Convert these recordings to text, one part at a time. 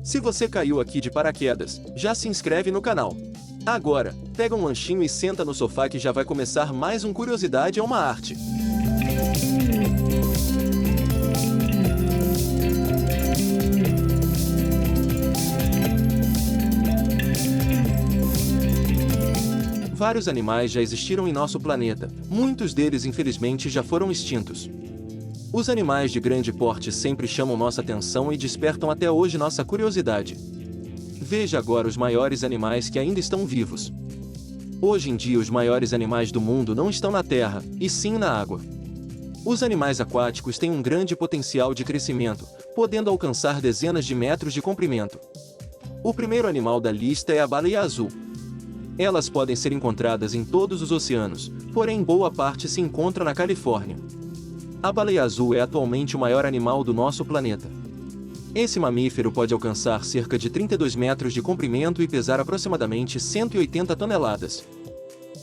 Se você caiu aqui de paraquedas, já se inscreve no canal. Agora, pega um lanchinho e senta no sofá que já vai começar mais um Curiosidade é uma Arte. Vários animais já existiram em nosso planeta, muitos deles infelizmente já foram extintos. Os animais de grande porte sempre chamam nossa atenção e despertam até hoje nossa curiosidade. Veja agora os maiores animais que ainda estão vivos. Hoje em dia os maiores animais do mundo não estão na terra, e sim na água. Os animais aquáticos têm um grande potencial de crescimento, podendo alcançar dezenas de metros de comprimento. O primeiro animal da lista é a baleia azul. Elas podem ser encontradas em todos os oceanos, porém boa parte se encontra na Califórnia. A baleia azul é atualmente o maior animal do nosso planeta. Esse mamífero pode alcançar cerca de 32 metros de comprimento e pesar aproximadamente 180 toneladas.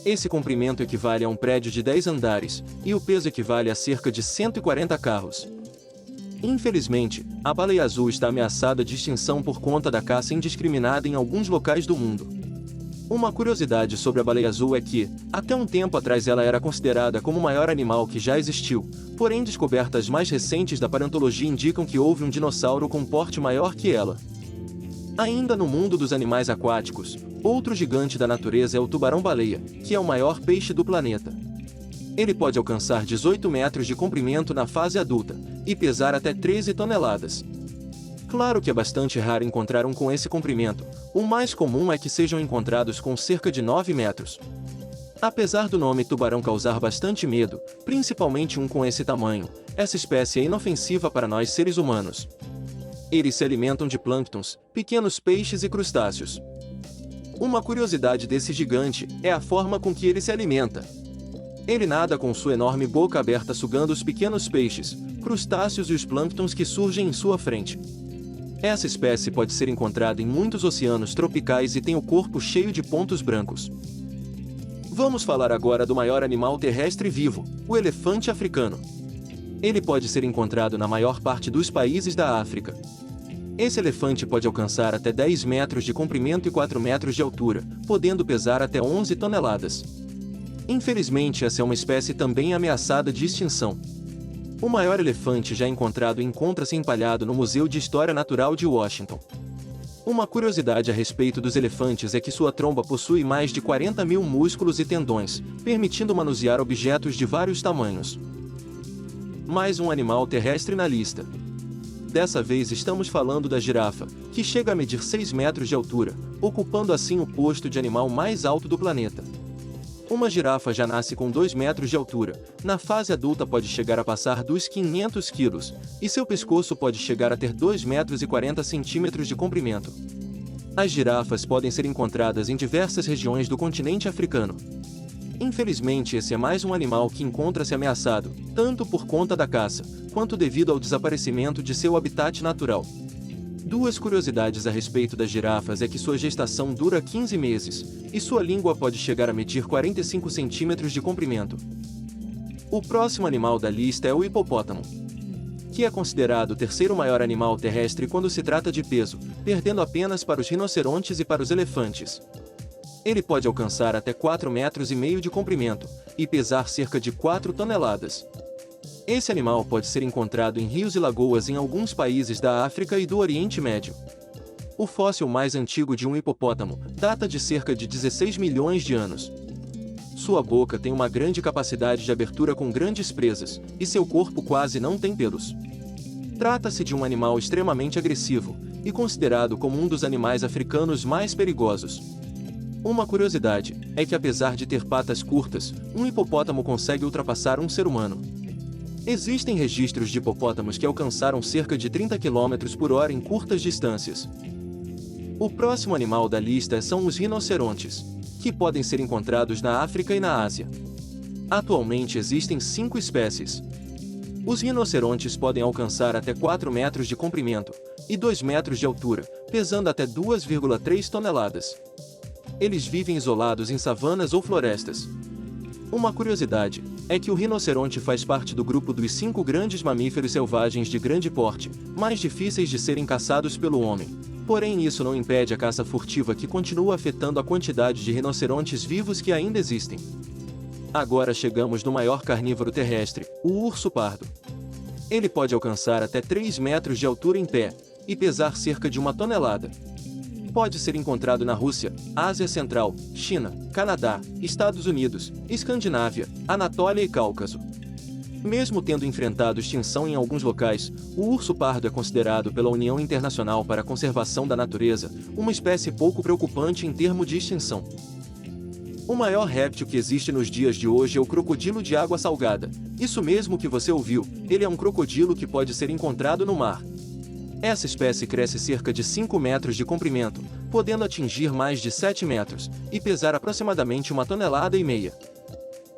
Esse comprimento equivale a um prédio de 10 andares, e o peso equivale a cerca de 140 carros. Infelizmente, a baleia azul está ameaçada de extinção por conta da caça indiscriminada em alguns locais do mundo. Uma curiosidade sobre a baleia azul é que, até um tempo atrás ela era considerada como o maior animal que já existiu, porém descobertas mais recentes da paleontologia indicam que houve um dinossauro com porte maior que ela. Ainda no mundo dos animais aquáticos, outro gigante da natureza é o tubarão-baleia, que é o maior peixe do planeta. Ele pode alcançar 18 metros de comprimento na fase adulta, e pesar até 13 toneladas. Claro que é bastante raro encontrar um com esse comprimento, o mais comum é que sejam encontrados com cerca de 9 metros. Apesar do nome tubarão causar bastante medo, principalmente um com esse tamanho, essa espécie é inofensiva para nós seres humanos. Eles se alimentam de plânctons, pequenos peixes e crustáceos. Uma curiosidade desse gigante é a forma com que ele se alimenta. Ele nada com sua enorme boca aberta sugando os pequenos peixes, crustáceos e os plânctons que surgem em sua frente. Essa espécie pode ser encontrada em muitos oceanos tropicais e tem o corpo cheio de pontos brancos. Vamos falar agora do maior animal terrestre vivo, o elefante africano. Ele pode ser encontrado na maior parte dos países da África. Esse elefante pode alcançar até 10 metros de comprimento e 4 metros de altura, podendo pesar até 11 toneladas. Infelizmente, essa é uma espécie também ameaçada de extinção. O maior elefante já encontrado encontra-se empalhado no Museu de História Natural de Washington. Uma curiosidade a respeito dos elefantes é que sua tromba possui mais de 40 mil músculos e tendões, permitindo manusear objetos de vários tamanhos. Mais um animal terrestre na lista. Dessa vez estamos falando da girafa, que chega a medir 6 metros de altura, ocupando assim o posto de animal mais alto do planeta. Uma girafa já nasce com 2 metros de altura, na fase adulta pode chegar a passar dos 500 quilos, e seu pescoço pode chegar a ter 2 metros e 40 centímetros de comprimento. As girafas podem ser encontradas em diversas regiões do continente africano. Infelizmente, esse é mais um animal que encontra-se ameaçado, tanto por conta da caça, quanto devido ao desaparecimento de seu habitat natural. Duas curiosidades a respeito das girafas é que sua gestação dura 15 meses, e sua língua pode chegar a medir 45 centímetros de comprimento. O próximo animal da lista é o hipopótamo, que é considerado o terceiro maior animal terrestre quando se trata de peso, perdendo apenas para os rinocerontes e para os elefantes. Ele pode alcançar até 4,5 metros de comprimento, e pesar cerca de 4 toneladas. Esse animal pode ser encontrado em rios e lagoas em alguns países da África e do Oriente Médio. O fóssil mais antigo de um hipopótamo data de cerca de 16 milhões de anos. Sua boca tem uma grande capacidade de abertura com grandes presas, e seu corpo quase não tem pelos. Trata-se de um animal extremamente agressivo, e considerado como um dos animais africanos mais perigosos. Uma curiosidade é que apesar de ter patas curtas, um hipopótamo consegue ultrapassar um ser humano. Existem registros de hipopótamos que alcançaram cerca de 30 km por hora em curtas distâncias. O próximo animal da lista são os rinocerontes, que podem ser encontrados na África e na Ásia. Atualmente existem 5 espécies. Os rinocerontes podem alcançar até 4 metros de comprimento e 2 metros de altura, pesando até 2,3 toneladas. Eles vivem isolados em savanas ou florestas. Uma curiosidade é que o rinoceronte faz parte do grupo dos 5 grandes mamíferos selvagens de grande porte, mais difíceis de serem caçados pelo homem. Porém, isso não impede a caça furtiva que continua afetando a quantidade de rinocerontes vivos que ainda existem. Agora chegamos no maior carnívoro terrestre, o urso pardo. Ele pode alcançar até 3 metros de altura em pé, e pesar cerca de 1 tonelada. Pode ser encontrado na Rússia, Ásia Central, China, Canadá, Estados Unidos, Escandinávia, Anatólia e Cáucaso. Mesmo tendo enfrentado extinção em alguns locais, o urso pardo é considerado pela União Internacional para a Conservação da Natureza uma espécie pouco preocupante em termos de extinção. O maior réptil que existe nos dias de hoje é o crocodilo de água salgada. Isso mesmo que você ouviu, ele é um crocodilo que pode ser encontrado no mar. Essa espécie cresce cerca de 5 metros de comprimento, podendo atingir mais de 7 metros, e pesar aproximadamente 1,5 toneladas.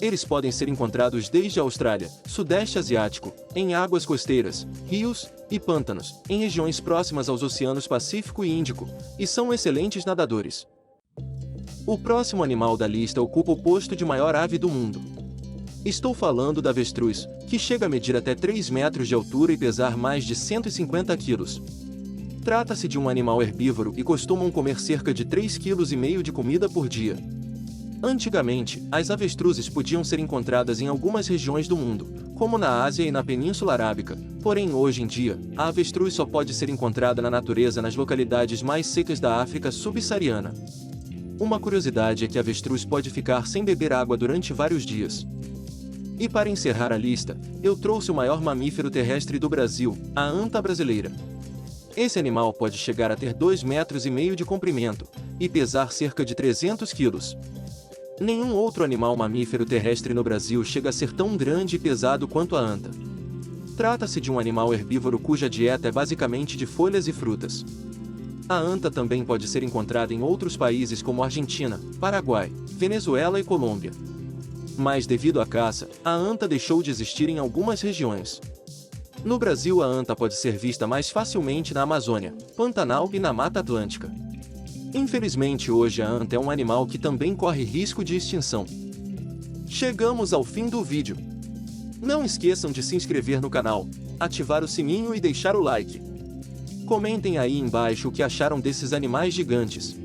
Eles podem ser encontrados desde a Austrália, Sudeste Asiático, em águas costeiras, rios e pântanos, em regiões próximas aos oceanos Pacífico e Índico, e são excelentes nadadores. O próximo animal da lista ocupa o posto de maior ave do mundo. Estou falando da avestruz, que chega a medir até 3 metros de altura e pesar mais de 150 quilos. Trata-se de um animal herbívoro e costumam comer cerca de 3,5 kg de comida por dia. Antigamente, as avestruzes podiam ser encontradas em algumas regiões do mundo, como na Ásia e na Península Arábica, porém hoje em dia, a avestruz só pode ser encontrada na natureza nas localidades mais secas da África subsaariana. Uma curiosidade é que a avestruz pode ficar sem beber água durante vários dias. E para encerrar a lista, eu trouxe o maior mamífero terrestre do Brasil, a anta brasileira. Esse animal pode chegar a ter 2,5 metros de comprimento, e pesar cerca de 300 quilos. Nenhum outro animal mamífero terrestre no Brasil chega a ser tão grande e pesado quanto a anta. Trata-se de um animal herbívoro cuja dieta é basicamente de folhas e frutas. A anta também pode ser encontrada em outros países como Argentina, Paraguai, Venezuela e Colômbia. Mas devido à caça, a anta deixou de existir em algumas regiões. No Brasil, a anta pode ser vista mais facilmente na Amazônia, Pantanal e na Mata Atlântica. Infelizmente, hoje a anta é um animal que também corre risco de extinção. Chegamos ao fim do vídeo. Não esqueçam de se inscrever no canal, ativar o sininho e deixar o like. Comentem aí embaixo o que acharam desses animais gigantes.